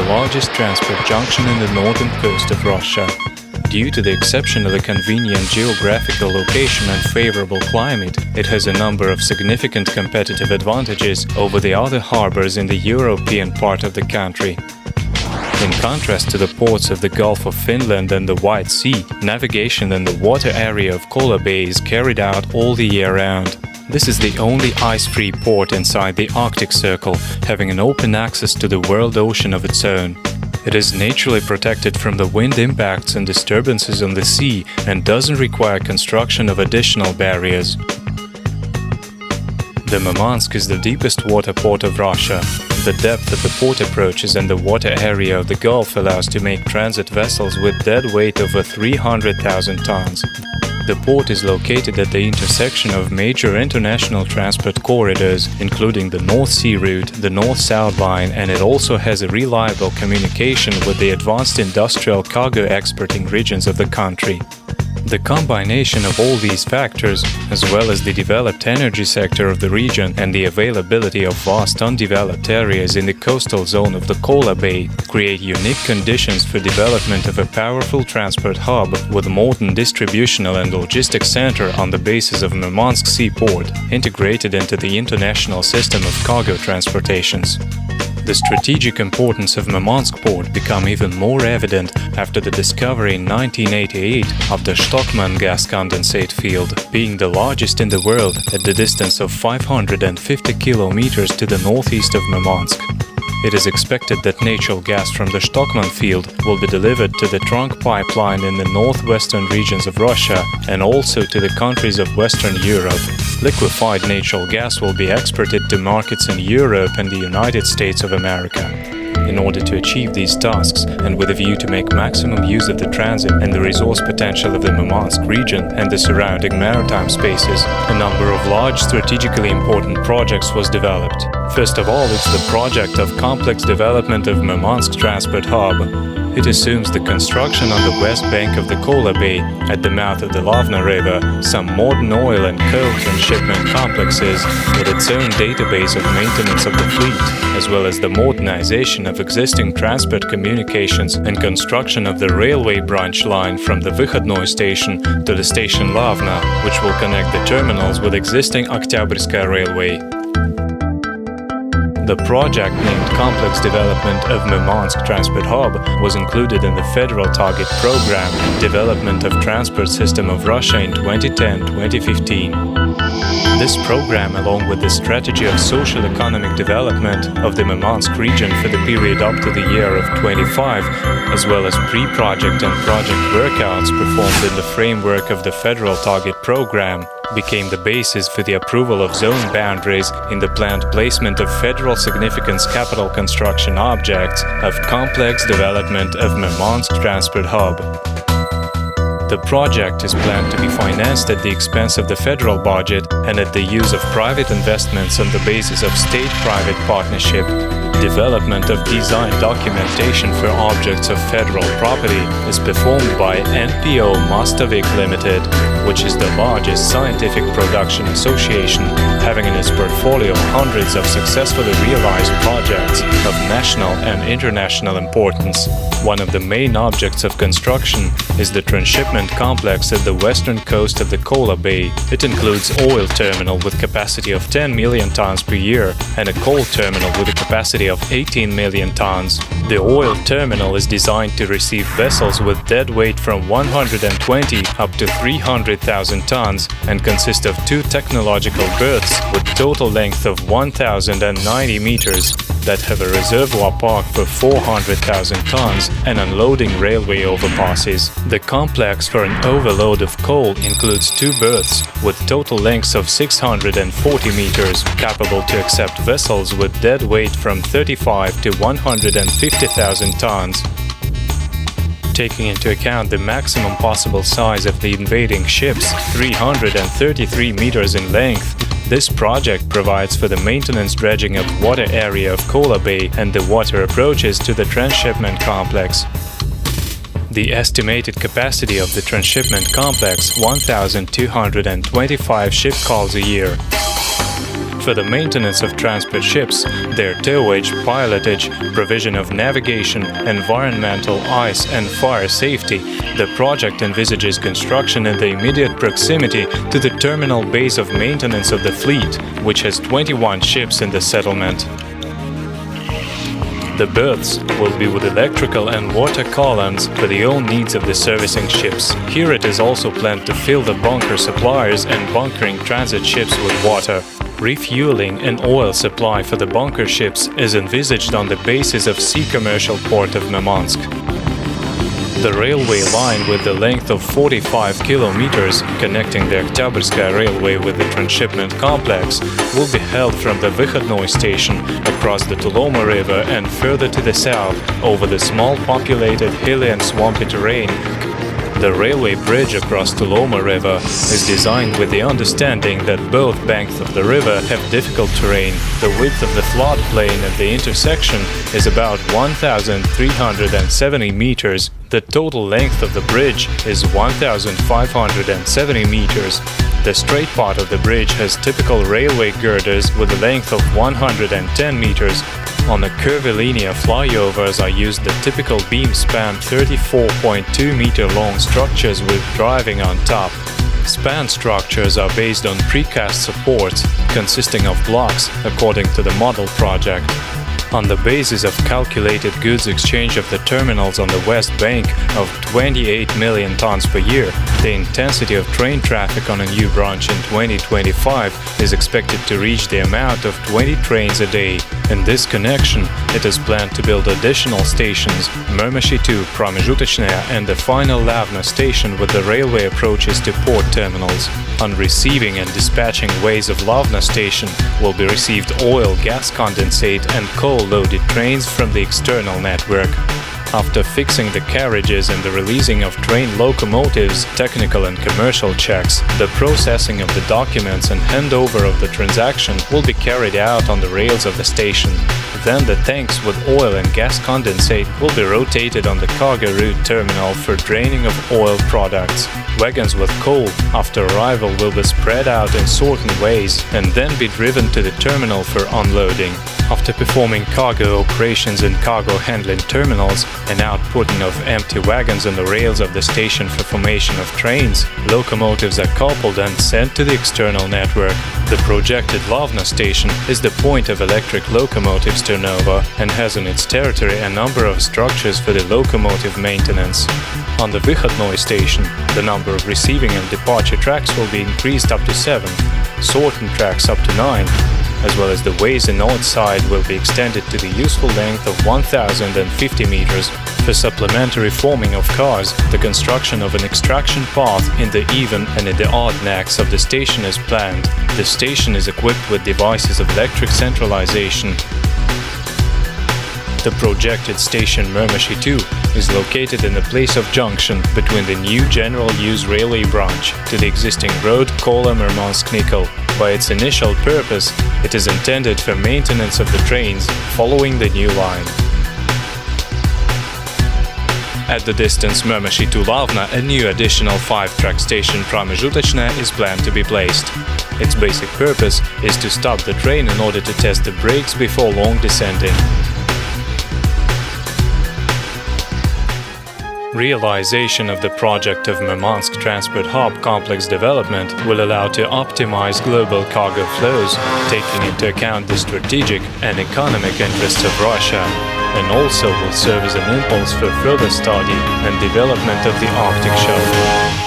largest transport junction in the northern coast of Russia. Due to the exceptionally convenient geographical location and favorable climate, it has a number of significant competitive advantages over the other harbors in the European part of the country. In contrast to the ports of the Gulf of Finland and the White Sea, navigation in the water area of Kola Bay is carried out all the year round. This is the only ice-free port inside the Arctic Circle, having an open access to the world ocean of its own. It is naturally protected from the wind impacts and disturbances on the sea and doesn't require construction of additional barriers. The Murmansk is the deepest water port of Russia. The depth of the port approaches and the water area of the Gulf allows to make transit vessels with dead weight over 300,000 tons. The port is located at the intersection of major international transport corridors, including the North Sea route, the North-South line, and it also has a reliable communication with the advanced industrial cargo exporting regions of the country. The combination of all these factors, as well as the developed energy sector of the region and the availability of vast undeveloped areas in the coastal zone of the Kola Bay, create unique conditions for development of a powerful transport hub with a modern distributional and logistics center on the basis of Murmansk seaport, integrated into the international system of cargo transportations. The strategic importance of Murmansk port became even more evident after the discovery in 1988 of the Stockman gas condensate field, being the largest in the world at the distance of 550 kilometers to the northeast of Murmansk. It is expected that natural gas from the Stockman field will be delivered to the trunk pipeline in the northwestern regions of Russia and also to the countries of Western Europe. Liquefied natural gas will be exported to markets in Europe and the United States of America. In order to achieve these tasks, and with a view to make maximum use of the transit and the resource potential of the Murmansk region and the surrounding maritime spaces, a number of large strategically important projects was developed. First of all, it's the project of complex development of Murmansk transport hub. It assumes the construction on the west bank of the Kola Bay, at the mouth of the Lavna River, some modern oil and coal transshipment complexes with its own database of maintenance of the fleet, as well as the modernization of existing transport communications and construction of the railway branch line from the Vyhodnoy station to the station Lavna, which will connect the terminals with existing Oktyabrskaya railway. The project named Complex Development of Murmansk Transport Hub was included in the Federal Target Program Development of Transport System of Russia in 2010-2015. This program, along with the strategy of social-economic development of the Murmansk region for the period up to the year of 25, as well as pre-project and project workouts performed in the framework of the Federal Target Program, became the basis for the approval of zone boundaries in the planned placement of federal significance capital construction objects of Complex Development of Murmansk Transport Hub. The project is planned to be financed at the expense of the federal budget and at the use of private investments on the basis of state-private partnership. Development of design documentation for objects of federal property is performed by NPO Mostovik Limited, which is the largest scientific production association, having in its portfolio hundreds of successfully realized projects of national and international importance. One of the main objects of construction is the transshipment complex at the western coast of the Kola Bay. It includes oil terminal with capacity of 10 million tons per year and a coal terminal with a capacity of 18 million tons. The oil terminal is designed to receive vessels with dead weight from 120 up to 300,000 tons and consists of 2 technological berths with total length of 1,090 meters that have a reservoir park for 400,000 tons and unloading railway overpasses. The complex for an overload of coal includes 2 berths with total lengths of 640 meters, capable to accept vessels with dead weight from 35 to 150,000 tons. Taking into account the maximum possible size of the invading ships, 333 meters in length, this project provides for the maintenance dredging of water area of Kola Bay and the water approaches to the transshipment complex. The estimated capacity of the transshipment complex 1,225 ship calls a year. for the maintenance of transport ships, their towage, pilotage, provision of navigation, environmental, ice and fire safety, the project envisages construction in the immediate proximity to the terminal base of maintenance of the fleet, which has 21 ships in the settlement. The berths will be with electrical and water columns for the own needs of the servicing ships. Here it is also planned to fill the bunker suppliers and bunkering transit ships with water. Refueling and oil supply for the bunker ships is envisaged on the basis of Sea Commercial Port of Murmansk. The railway line with the length of 45 kilometers, connecting the Oktyabrskaya railway with the transshipment complex, will be held from the Vyhodnoy station across the Tuloma River and further to the south over the small populated hilly and swampy terrain. The railway bridge across Tuloma River is designed with the understanding that both banks of the river have difficult terrain. The width of the floodplain at the intersection is about 1,370 meters. The total length of the bridge is 1,570 meters. The straight part of the bridge has typical railway girders with a length of 110 meters. On the curvilinear flyovers are used the typical beam span 34.2 meter long structures with driving on top. Span structures are based on precast supports consisting of blocks according to the model project. On the basis of calculated goods exchange of the terminals on the west bank of 28 million tons per year, the intensity of train traffic on a new branch in 2025 is expected to reach the amount of 20 trains a day. In this connection, it is planned to build additional stations, Murmansk 2, Pромежуточная, and the final Lavna station with the railway approaches to port terminals. On receiving and dispatching ways of Lavna station will be received oil, gas condensate and coal-loaded trains from the external network. After fixing the carriages and the releasing of train locomotives, technical and commercial checks, the processing of the documents and handover of the transaction will be carried out on the rails of the station. Then the tanks with oil and gas condensate will be rotated on the cargo route terminal for draining of oil products. Wagons with coal, after arrival, will be spread out in certain ways and then be driven to the terminal for unloading. After performing cargo operations in cargo handling terminals and outputting of empty wagons on the rails of the station for formation of trains, locomotives are coupled and sent to the external network. The projected Lavna station is the point of electric locomotives turnover and has on its territory a number of structures for the locomotive maintenance. On the Vyhodnoy station, the number of receiving and departure tracks will be increased up to 7, sorting tracks up to 9, as well as the ways in north side will be extended to the useful length of 1,050 meters. For supplementary forming of cars, the construction of an extraction path in the even and in the odd necks of the station is planned. The station is equipped with devices of electric centralization. The projected station Murmansk 2 is located in the place of junction between the new general use railway branch to the existing road Kola-Murmansk-Nikol. By its initial purpose, it is intended for maintenance of the trains following the new line. At the distance Murmansk 2 Lavna, a new additional 5-track station Pромежуточная is planned to be placed. Its basic purpose is to stop the train in order to test the brakes before long descending. Realization of the project of Murmansk Transport Hub complex development will allow to optimize global cargo flows, taking into account the strategic and economic interests of Russia, and also will serve as an impulse for further study and development of the Arctic Shelf.